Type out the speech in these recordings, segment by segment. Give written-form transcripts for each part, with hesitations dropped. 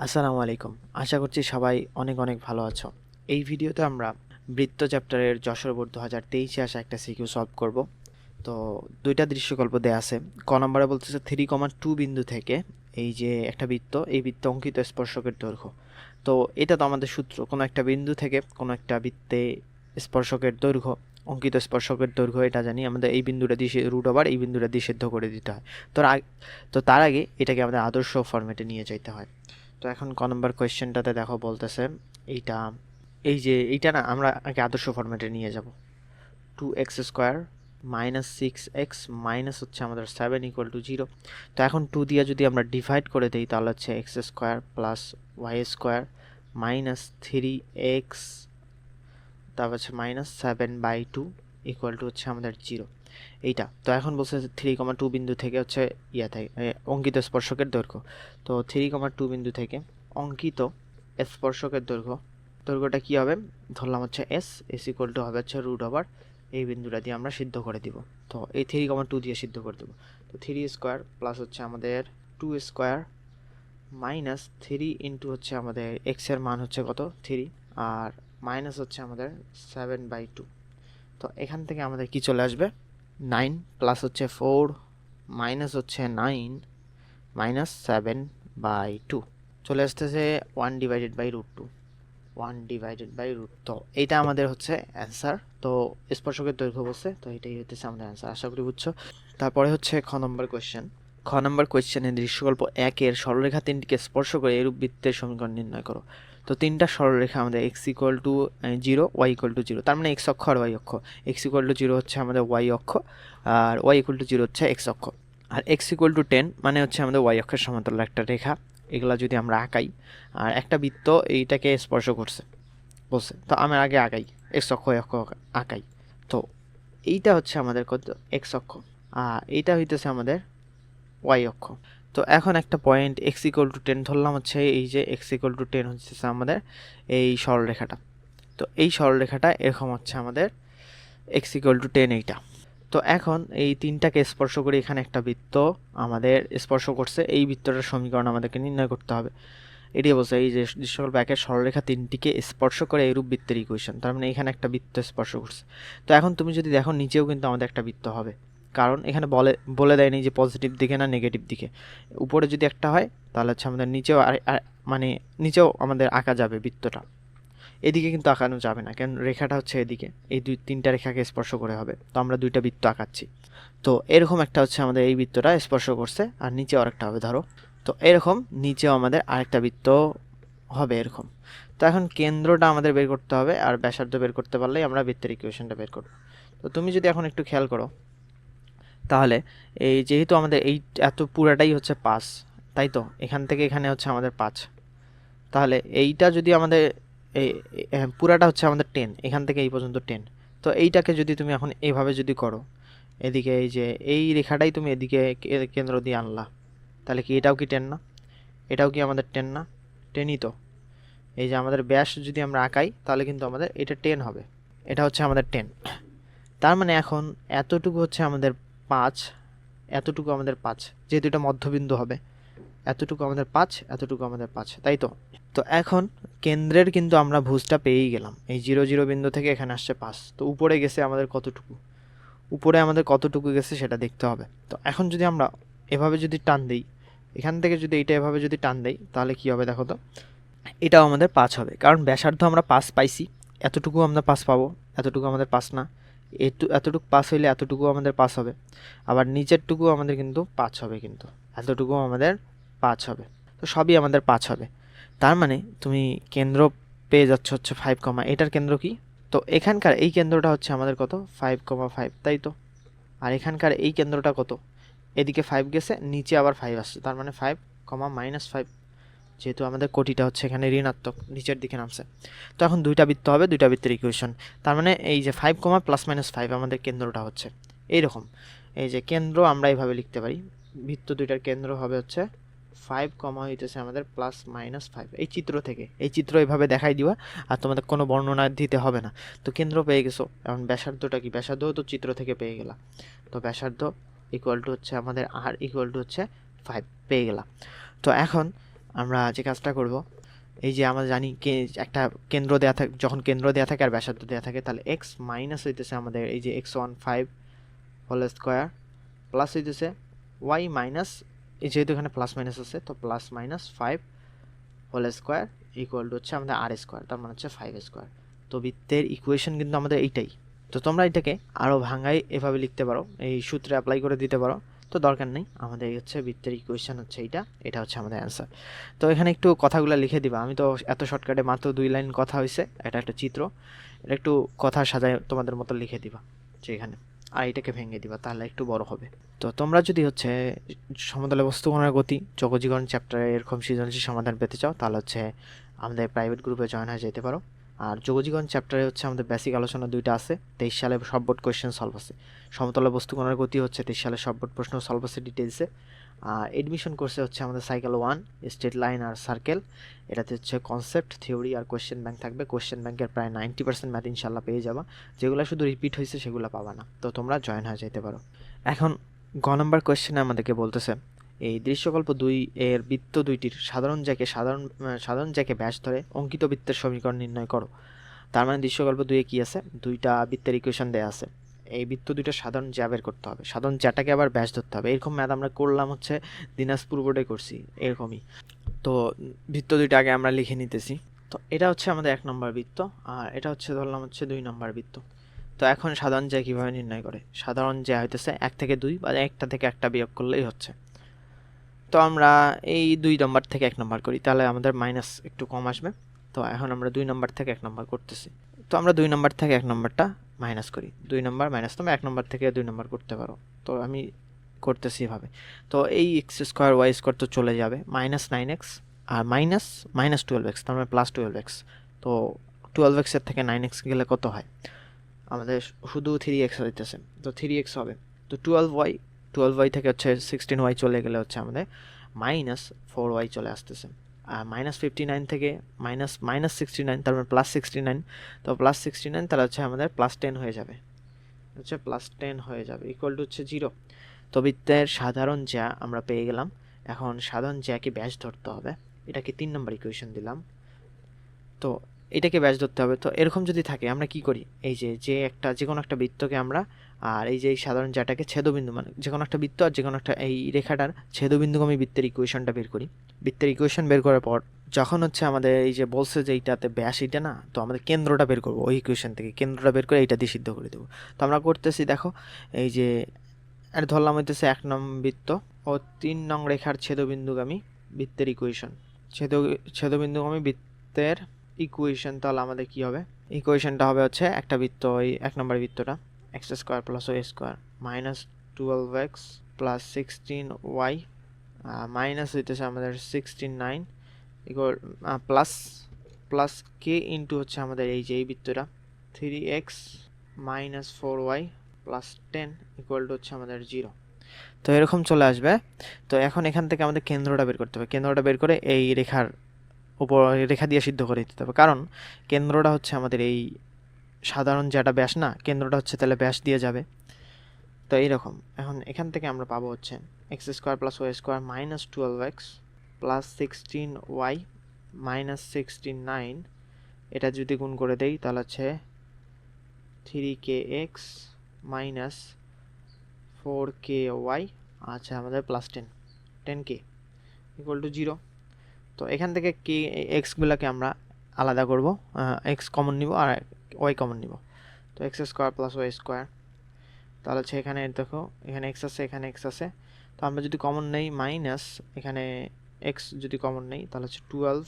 আসসালামু আলাইকুম। আশা করছি সবাই অনেক অনেক ভালো আছো। এই ভিডিওতে আমরা বৃত্ত চ্যাপ্টারের যশোর বোর্ড 2023-এ আসা একটা সিকিউ সলভ করব। তো দুইটা দৃশ্যকল্প দেয়া আছে। ক নম্বরে বলতেছে 3,2 বিন্দু থেকে এই যে একটা বৃত্ত, এই বৃত্তে অঙ্কিত স্পর্শকের দৈর্ঘ্য। তো এটা তো আমাদের সূত্র, কোনো একটা বিন্দু থেকে কোনো একটা বৃত্তে স্পর্শকের দৈর্ঘ্য, অঙ্কিত স্পর্শকের দৈর্ঘ্য এটা জানি। আমাদের এই বিন্দুটা দিয়ে রুট ওভার এই বিন্দুটা দিয়ে সিদ্ধ করে দিতে হয়। তো তার আগে এটাকে আমাদের আদর্শ ফরম্যাটে নিয়ে যাইতে হয়। তো এখন ক নম্বর কোয়েশ্চেনটাতে দেখো বলতেছে এইটা, এই যে এইটা না, আমরা আগে আদর্শ ফরম্যাটে নিয়ে যাব। 2x² মাইনাস 6x মাইনাস হচ্ছে আমাদের 7 ইকুয়াল টু 0। তো এখন 2 দিয়ে যদি আমরা ডিভাইড করে দিই তাহলে হচ্ছে x² plus y² minus 3x, তারপর হচ্ছে মাইনাস 7/2 ইকুয়াল টু হচ্ছে আমাদের 0। এইটা তো এখন বলছে 3,2 বিন্দু থেকে হচ্ছে থেকে অঙ্কিত স্পর্শকের দৈর্ঘ্য। তো 3,2 বিন্দু থেকে অঙ্কিত স্পর্শকের দৈর্ঘ্যটা কি হবে, ধরলাম হচ্ছে এস ইকুয়াল টু হবে হচ্ছে রুট ওভার এই বিন্দুটা দিয়ে আমরা সিদ্ধ করে দিব। তো এই 3,2 দিয়ে সিদ্ধ করে দেবো। তো 3² প্লাস হচ্ছে আমাদের 2² মাইনাস 3 ইন্টু হচ্ছে আমাদের এক্স এর মান হচ্ছে কত 3, আর মাইনাস হচ্ছে আমাদের 7/2। তো এখান থেকে আমাদের কি চলে আসবে 9 প্লাস হচ্ছে 4 মাইনাস হচ্ছে 9 মাইনাস 7/2 চলে আসতেছে 1/√2, 1/√2। তো এইটা আমাদের হচ্ছে অ্যান্সার। তো স্পর্শকের দৈর্ঘ্য বলছে, তো এটাই হচ্ছে আমাদের অ্যান্সার। আশা করি বুঝছো। তারপরে হচ্ছে খ নম্বর কোয়েশ্চেনে দৃশ্যকল্প 1-এর সরলরেখা 3টিকে স্পর্শ করে এরূপ বৃত্তের সমীকরণ নির্ণয় করো। তো তিনটা সরলরেখা আমাদের x equal to 0, y equal to 0, তার মানে x অক্ষ আর y অক্ষ। x ইকুয়াল টু 0 হচ্ছে আমাদের y অক্ষ, আর y ইকুয়াল টু 0 হচ্ছে x অক্ষ। আর x ইকুয়াল টু 10 মানে হচ্ছে আমাদের y অক্ষের সমান্তরাল একটা রেখা। এগুলা যদি আমরা আঁকাই, আর একটা বৃত্ত এইটাকে স্পর্শ করছে বলছে, তো আমরা আগে আঁকাই x অক্ষ y অক্ষ আঁকাই। তো এইটা হচ্ছে আমাদের কত x অক্ষ, আর এইটা হইতেছে আমাদের y অক্ষ। তো এখন একটা পয়েন্ট x ইকুয়াল টু 10 ধরলাম, হচ্ছে এই যে x ইকুয়াল টু 10 হচ্ছে আমাদের এই সরলরেখাটা। তো এই সরলরেখাটা এরকম হচ্ছে আমাদের x ইকুয়াল টু 10 এইটা। তো এখন এই তিনটাকে স্পর্শ করে এখানে একটা বৃত্ত আমাদের স্পর্শ করছে, এই বৃত্তটার সমীকরণ আমাদেরকে নির্ণয় করতে হবে। এটি বলছে এই যে দৃশ্যকল্প 1-এর সরলরেখা 3টিকে স্পর্শ করে এইরূপ বৃত্তের ইকুয়েশন, তার মানে এখানে একটা বৃত্ত স্পর্শ করছে। তো এখন তুমি যদি দেখো নিচেও কিন্তু আমাদের একটা বৃত্ত হবে, কারণ এখানে বলে দেয়নি যে পজিটিভ দিকে না নেগেটিভ দিকে। উপরে যদি একটা হয় তাহলে হচ্ছে আমাদের নিচেও মানে নিচেও আমাদের আঁকা যাবে বৃত্তটা, এদিকে কিন্তু আঁকানো যাবে না, কারণ রেখাটা হচ্ছে এদিকে, এই তিনটা রেখাকে স্পর্শ করে হবে। তো আমরা দুইটা বৃত্ত আঁকাচ্ছি। তো এরকম একটা হচ্ছে আমাদের এই বৃত্তটা স্পর্শ করছে, আর নিচেও আরেকটা হবে ধরো। তো এরকম নিচেও আমাদের আরেকটা বৃত্ত হবে এরকম। তো এখন কেন্দ্রটা আমাদের বের করতে হবে, আর ব্যাসার্ধ বের করতে পারলেই আমরা বৃত্তের ইকুয়েশনটা বের করব। তো তুমি যদি এখন একটু খেয়াল করো তাহলে এই যেহেতু আমাদের এই এত পুরাটাই হচ্ছে 5, তাই তো এখান থেকে এখানে হচ্ছে আমাদের 5, তাহলে এইটা যদি আমাদের এই পুরাটা হচ্ছে আমাদের 10, এখান থেকে এই পর্যন্ত 10। তো এইটাকে যদি তুমি এখন এইভাবে যদি করো, এদিকে এই যে এই রেখাটাই তুমি এদিকে কেন্দ্র দিয়ে আনলা, তাহলে কি এটাও কি 10 না? এটাও কি আমাদের 10 না? 10ই তো। এই যে আমাদের ব্যাস যদি আমরা আঁকাই তাহলে কিন্তু আমাদের এটা 10 হবে, এটা হচ্ছে আমাদের 10। তার মানে এখন এতটুকু হচ্ছে আমাদের 5, এতটুকু আমাদের 5, যেহেতু এটা মধ্যবিন্দু হবে, এতটুকু আমাদের 5, এতটুকু আমাদের 5, তাই তো। তো এখন কেন্দ্রের কিন্তু আমরা ভুজটা পেয়েই গেলাম, এই 0 0 বিন্দু থেকে এখানে আসছে 5। তো উপরে গেছে আমাদের কতটুকু, উপরে আমাদের কতটুকু গেছে সেটা দেখতে হবে। তো এখন যদি আমরা এভাবে যদি টান দিই, এখান থেকে যদি এইটা এভাবে যদি টান দেই তাহলে কি হবে দেখো তো, এটাও আমাদের 5 হবে, কারণ ব্যাসার্ধ আমরা 5 পাইছি, এতটুকু আমরা 5 পাবো, এতটুকু আমাদের 5 না, এতটুকু 5 হইলে এতটুকু আমাদের 5 হবে, আবার নিচেরটুকু আমাদের কিন্তু 5 হবে, কিন্তু এতটুকু আমাদের 5 হবে। তো সবই আমাদের 5 হবে। তার মানে তুমি কেন্দ্র পেয়ে যাচ্ছ হচ্ছে 5, এটার কেন্দ্র কি? তো এখানকার এই কেন্দ্রটা হচ্ছে আমাদের কত 5,5, তাই তো। আর এখানকার এই কেন্দ্রটা কত, এদিকে 5 গেছে, নিচে আবার 5 আসছে, তার মানে 5, -5, যেহেতু আমাদের কোটিটা হচ্ছে এখানে ঋণাত্মক নিচের দিকে নামছে। তো এখন দুইটা বৃত্ত হবে, দুইটা বৃত্তের ইকুয়েশন, তার মানে এই যে 5, +-5 আমাদের কেন্দ্রটা হচ্ছে এইরকম। এই যে কেন্দ্র আমরা এইভাবে লিখতে পারি, বৃত্ত দুইটার কেন্দ্র হবে হচ্ছে 5, হইতেছে আমাদের +-5। এই চিত্র থেকে, এই চিত্র এইভাবে দেখাই দিবা, আর তোমাদের কোনো বর্ণনা দিতে হবে না। তো কেন্দ্র পেয়ে গেছো, এখন ব্যাসার্ধটা কি, ব্যাসার্ধও তো চিত্র থেকে পেয়ে গেলাম। তো ব্যাসার্ধ ইকুয়াল টু হচ্ছে আমাদের r ইকুয়াল টু হচ্ছে 5 পেয়ে গেলাম। তো এখন আমরা যে কাজটা করব, এই যে আমরা জানি একটা কেন্দ্র দেওয়া থাকে, যখন কেন্দ্র দেওয়া থাকে আর ব্যাসার্ধ দেওয়া থাকে, তাহলে এক্স মাইনাস হইতেছে আমাদের এই যে x15 হোল স্কোয়ার প্লাস হইতেছে ওয়াই মাইনাস, এই যেহেতু এখানে প্লাস মাইনাস আছে তো plus minus 5 whole square equal to হচ্ছে আমাদের আর স্কোয়ার, তার মানে হচ্ছে 5 স্কোয়ার। তো বৃত্তের ইকুয়েশন কিন্তু আমাদের এইটাই। তো তোমরা এটাকে আরও ভাঙাই এভাবে লিখতে পারো, এই সূত্রে অ্যাপ্লাই করে দিতে পারো, তো দরকার নেই। আমাদের হচ্ছে বৃত্তের ইকুয়েশন হচ্ছে এটা হচ্ছে আমাদের অ্যান্সার। তো এখানে একটু কথাগুলো লিখে দিবা, আমি তো এত শর্টকাটে মাত্র 2 লাইন কথা হয়েছে, এটা একটা চিত্র, এটা একটু কথা সাজায় তোমাদের মতো লিখে দিবা যে এখানে, আর এটাকে ভেঙে দিবা, তাহলে একটু বড় হবে। তো তোমরা যদি হচ্ছে সমতলে বস্তুকণার গতি যোগজীকরণ চ্যাপ্টারে এরকম সৃজনশীল সমাধান পেতে চাও, তাহলে হচ্ছে আমাদের প্রাইভেট গ্রুপে জয়েন হয়ে যেতে পারো। আর যোগজীকরণ চ্যাপ্টারে হচ্ছে আমাদের বেসিক আলোচনা 2টা আছে, 23 সালে সব বোর্ড কোয়েশ্চেন সলভ আছে। সমতলে বস্তুকণার গতি হচ্ছে 23 সালে সব বোর্ড প্রশ্ন সলভ আছে ডিটেলসে। আর এডমিশন কোর্সে হচ্ছে আমাদের সাইকেল 1 স্ট্রেট লাইন আর সার্কেল, এটাতে হচ্ছে কনসেপ্ট, থিওরি আর কোয়েশ্চেন ব্যাংক থাকবে। কোয়েশ্চেন ব্যাংকের প্রায় 90% ম্যাথ ইনশাল্লাহ পেয়ে যাবা, যেগুলো শুধু রিপিট হয়েছে সেগুলো পাবা না। তো তোমরা জয়েন হয়ে যেতে পারো। এখন গ নম্বর কোয়েশ্চেনে আমাদেরকে বলতেছে এই দৃশ্যকল্প 2 এর বৃত্ত দুইটির সাধারণ জ্যাকে ব্যাস ধরে অঙ্কিত বৃত্তের সমীকরণ নির্ণয় করো। তার মানে দৃশ্যকল্প 2 এ কি আছে, দুইটা বৃত্তের ইকুয়েশন দেয়া আছে, এই বৃত্ত দুইটা সাধারণ জ্যা বের করতে হবে, সাধারণ জ্যাটাকে আবার ব্যাস ধরতে হবে। এরকম ম্যাথ আমরা করলাম হচ্ছে দিনাজপুর বোর্ডে করছি এরকমই। তো বৃত্ত দুইটা আগে আমরা লিখে নিতেছি। তো এটা হচ্ছে আমাদের 1 নম্বর বৃত্ত, আর এটা হচ্ছে ধরলাম হচ্ছে 2 নম্বর বৃত্ত। তো এখন সাধারণ জ্যা কীভাবে নির্ণয় করে, সাধারণ জ্যা হইতেছে 1 থেকে 2 বা 1টা থেকে 1টা বিয়োগ করলেই হচ্ছে। তো আমরা এই 2 নম্বর থেকে 1 নম্বর করি, তাহলে আমাদের মাইনাস একটু কম আসবে। তো এখন আমরা 2 নম্বর থেকে 1 নম্বর করতেছি, তো আমরা 2 নম্বর থেকে 1 নম্বরটা মাইনাস করি, 2 নম্বর মাইনাস, তোমরা 1 নম্বর থেকে 2 নম্বর করতে পারো। তো আমি করতেছি এভাবে। তো এই এক্স স্কোয়ার ওয়াই স্কোয়ার তো চলে যাবে, মাইনাস 9x আর মাইনাস মাইনাস 12x, তার মানে প্লাস 12x। তো 12x এর থেকে 9x গেলে কত হয়, আমাদের শুধু 3x হইতেছে, তো 3x হবে। তো 12y থেকে হচ্ছে 16y চলে গেলে হচ্ছে আমাদের মাইনাস 4y চলে আসতেছে। আর মাইনাস 59 থেকে মাইনাস 69, তার মানে প্লাস 69, তো প্লাস 69 তাহলে হচ্ছে আমাদের প্লাস 10 হয়ে যাবে, হচ্ছে প্লাস 10 হয়ে যাবে ইকুয়াল টু হচ্ছে 0। তো বৃত্তের সাধারণ জ্যা আমরা পেয়ে গেলাম। এখন সাধারণ জ্যাকে ব্যাস ধরতে হবে, এটাকে 3 নম্বর ইকুয়েশন দিলাম। তো এটাকে ব্যাস ধরতে হবে। তো এরকম যদি থাকে আমরা কি করি, এই যে কোনো একটা বৃত্তকে আমরা, আর এই যে এই সাধারণ জ্যাটাকে ছেদবিন্দু, মানে যে কোনো একটা বৃত্ত আর যে কোনো একটা এই রেখাটার ছেদবিন্দুগামী বৃত্তের ইকুয়েশনটা বের করি। বৃত্তের ইকুয়েশন বের করার পর যখন হচ্ছে আমাদের এই যে বলছে যে এইটাতে ব্যাস এটা না, তো আমাদের কেন্দ্রটা বের করবো ওই ইকুয়েশন থেকে, কেন্দ্রটা বের করে এইটা দিয়ে সিদ্ধ করে দেবো। তো আমরা করতেছি, দেখো এই যে এটা ধরলাম হইতেছে 1 নং বৃত্ত ও 3 নং রেখার ছেদবিন্দুগামী বৃত্তের ইকুয়েশন, ছেদবিন্দুগামী বৃত্তের ইকুয়েশন। তাহলে আমাদের কি হবে, ইকুয়েশনটা হবে হচ্ছে একটা বৃত্ত, ওই 1 নম্বর বৃত্তটা x square plus y square minus 12x plus 16y minus হইতেছে আমাদের 69 ইকুয়াল প্লাস কে ইন্টু হচ্ছে আমাদের এই যে এই বৃত্তটা 3x minus 4y plus 10 equal to হচ্ছে আমাদের 0। তো এরকম চলে আসবে। তো এখন এখান থেকে আমাদের কেন্দ্রটা বের করতে হবে, কেন্দ্রটা বের করে এই রেখার উপর রেখা দিয়ে সিদ্ধ করে দিতে হবে, কারণ কেন্দ্রটা হচ্ছে আমাদের এই সাধারণ যেটা ব্যাস না, কেন্দ্রটা হচ্ছে তাহলে ব্যাস দিয়ে যাবে। তো এইরকম এখন এখান থেকে আমরা পাবো হচ্ছে x square plus y square minus 12x plus 16y minus 69, এটা যদি গুণ করে দেই তাহলে হচ্ছে 3kx মাইনাস 4ky, আচ্ছা আমাদের প্লাস 10k ইকুয়াল টু 0। তো এখান থেকে কে এক্সগুলোকে আমরা আলাদা করব, এক্স কমন নিব আর ওয়াই কমন নিব। তো x square plus y square, তাহলে হচ্ছে এখানে দেখো এখানে এক্স আছে এখানে এক্স আছে, তো আমরা যদি কমন নেই মাইনাস এখানে এক্স যদি কমন নেই তাহলে হচ্ছে 12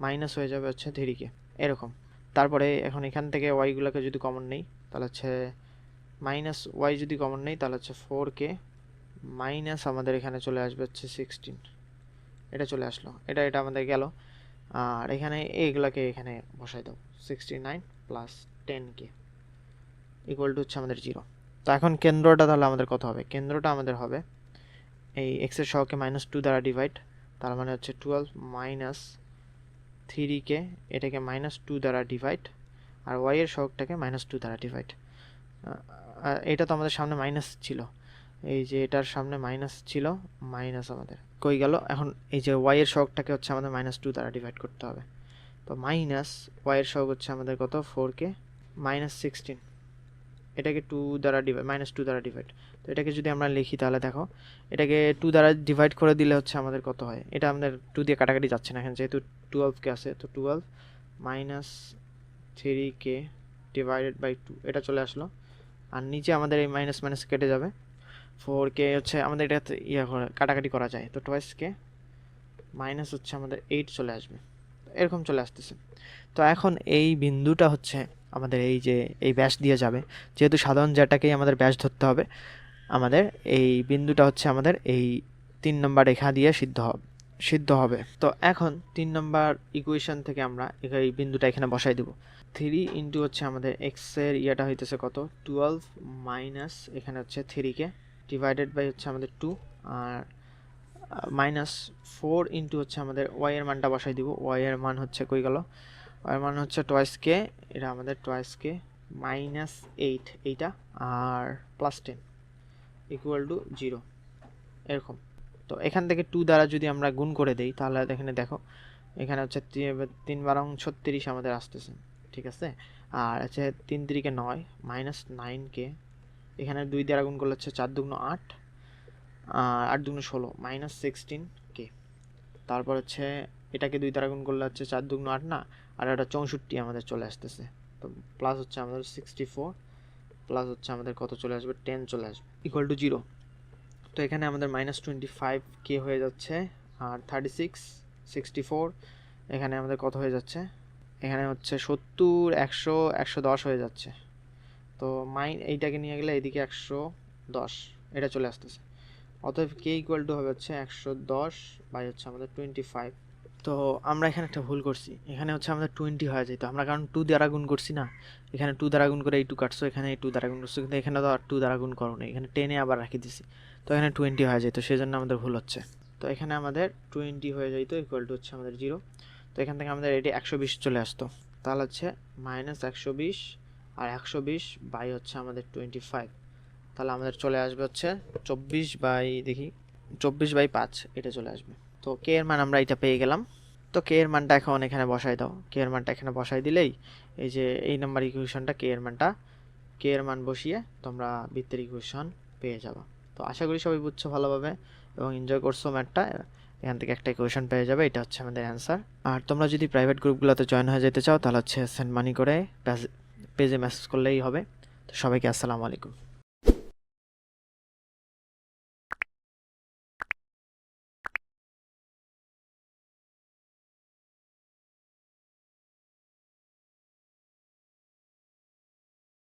মাইনাস হয়ে যাবে হচ্ছে 3k এরকম। তারপরে এখন এখান থেকে ওয়াইগুলোকে যদি কমন নেই তাহলে হচ্ছে মাইনাস ওয়াই যদি কমন নেই তাহলে হচ্ছে 4k মাইনাস আমাদের এখানে চলে আসবে হচ্ছে 16, এটা চলে আসলো, এটা আমাদের গেল। আর এখানে এইগুলোকে এখানে বসাই দাও 69 প্লাস 10k ইকুয়াল টু হচ্ছে আমাদের 0। তো এখন কেন্দ্রটা তাহলে আমাদের কত হবে, কেন্দ্রটা আমাদের হবে এই এক্স এর সহগকে -2 দ্বারা ডিভাইড, তার মানে হচ্ছে 12 মাইনাস 3k, এটাকে -2 দ্বারা ডিভাইড, আর ওয়াই এর সহগটাকে -2 দ্বারা ডিভাইড। এটা তো আমাদের সামনে মাইনাস ছিল, এই যে এটার সামনে মাইনাস ছিল, মাইনাস আমাদের কই গেল, এখন এই যে ওয়াই এর সহগটাকে হচ্ছে আমাদের -2 দ্বারা ডিভাইড করতে হবে। তো মাইনাস ওয়াই এর সহগ হচ্ছে আমাদের কত, 4k -16, এটাকে 2 দ্বারা -2 দ্বারা ডিভাইড। তো এটাকে যদি আমরা লিখি তাহলে দেখো, এটাকে 2 দ্বারা ডিভাইড করে দিলে হচ্ছে আমাদের কত হয়, এটা আমাদের 2 দিয়ে কাটাকাটি যাচ্ছে না এখানে, যেহেতু 12k আছে, তো 12 -3k ডিভাইডেড বাই 2 এটা চলে আসলো। আর নিচে আমাদের এই মাইনাস মাইনাস কেটে যাবে, 4k হচ্ছে আমাদের এটা কাটাকাটি করা যায়, তো টোয়াইস কে মাইনাস হচ্ছে আমাদের 8 চলে আসবে, এরকম চলে আসতেছে। তো এখন এই বিন্দুটা হচ্ছে আমাদের এই যে এই ব্যাস দিয়ে যাবে, যেহেতু সাধারণ যেটাকেই আমাদের ব্যাস ধরতে হবে, আমাদের এই বিন্দুটা হচ্ছে আমাদের এই 3 নম্বর রেখা দিয়ে সিদ্ধ হবে। তো এখন 3 নম্বর ইকুয়েশন থেকে আমরা এই বিন্দুটা এখানে বসাই দেব। 3 ইন্টু হচ্ছে আমাদের এক্স এর ইয়েটা হইতেছে কত, 12 মাইনাস এখানে হচ্ছে 3k ডিভাইডেড বাই হচ্ছে আমাদের 2, আর -4 ইন্টু হচ্ছে আমাদের ওয়াই এর মানটা বসাই দিব। ওয়াই এর মান হচ্ছে কই গেল, ওয়াই এর মান হচ্ছে টোয়াইস কে, এটা আমাদের টোয়াইস কে -8 এইটা, আর +10 ইকুয়াল টু 0 এরকম। তো এখান থেকে 2 দ্বারা যদি আমরা গুণ করে দেই তাহলে এখানে দেখো, এখানে হচ্ছে 3 বারং 36 আমাদের আসতেছে, ঠিক আছে। আর হচ্ছে 3 3 9 -9k, এখানে 2 দ্বারা গুণ করলে হচ্ছে 4 2 8, আর 8 2 16 -16k। তারপর হচ্ছে এটাকে 2 দ্বারা গুণ করলে হচ্ছে 4 2 8 না, আর এটা 64 আমাদের চলে আসতেছে। তো প্লাস হচ্ছে আমাদের 64 প্লাস হচ্ছে আমাদের কত চলে আসবে, 10 চলে আসবে ইকুয়াল টু 0। তো এখানে আমাদের -25k হয়ে যাচ্ছে, আর 36 64 এখানে আমাদের কত হয়ে যাচ্ছে, এখানে হচ্ছে 70 100 110 হয়ে যাচ্ছে। তো এইটাকে নিয়ে গেলে এদিকে 110 এটা চলে আসতেছে। অতএব k ইকুয়াল টু হবে হচ্ছে 110 বাই হচ্ছে আমাদের 25। তো আমরা এখানে একটা ভুল করছি, এখানে হচ্ছে আমাদের 20 হয়ে যেত, আমরা কারণ 2 দ্বারা গুণ করছি না, এখানে 2 দ্বারা গুণ করে এই 2 কাটছো, এখানে এই 2 দ্বারা গুণ করছো, কিন্তু এখানে তো আর 2 দ্বারা গুণ করো না, এখানে 10 আবার রাখি দিছি, তো এখানে 20 হয়ে যেত, সেজন্য আমাদের ভুল হচ্ছে। তো এখানে আমাদের 20 হয়ে যেত ইকুয়াল টু হচ্ছে আমাদের 0। তো এখান থেকে আমাদের এটি 120 চলে আসতো, তাহলে হচ্ছে -120 আর 120 বাই হচ্ছে আমাদের 25, তাহলে আমাদের চলে আসবে হচ্ছে 24/5 এটা চলে আসবে। তো কে এর মান আমরা এটা পেয়ে গেলাম। তো কে এর মানটা এখন এখানে বসাই দাও, কে এর মানটা এখানে বসাই দিলেই এই যে এই নাম্বার ইকুয়েশনটা কে এর মান বসিয়ে তোমরা বৃত্তের ইকুয়েশন পেয়ে যাবে। তো আশা করি সবাই বুঝছো ভালোভাবে এবং এনজয় করছো ম্যাথটা, এখান থেকে একটা ইকুয়েশন পেয়ে যাবে, এটা হচ্ছে আমাদের অ্যান্সার। আর তোমরা যদি প্রাইভেট গ্রুপগুলোতে জয়েন হয়ে যেতে চাও তাহলে হচ্ছে সেন্ড মানি করে পেজে মেসেজ করলেই হবে। তো সবাইকে আসসালামু আলাইকুম।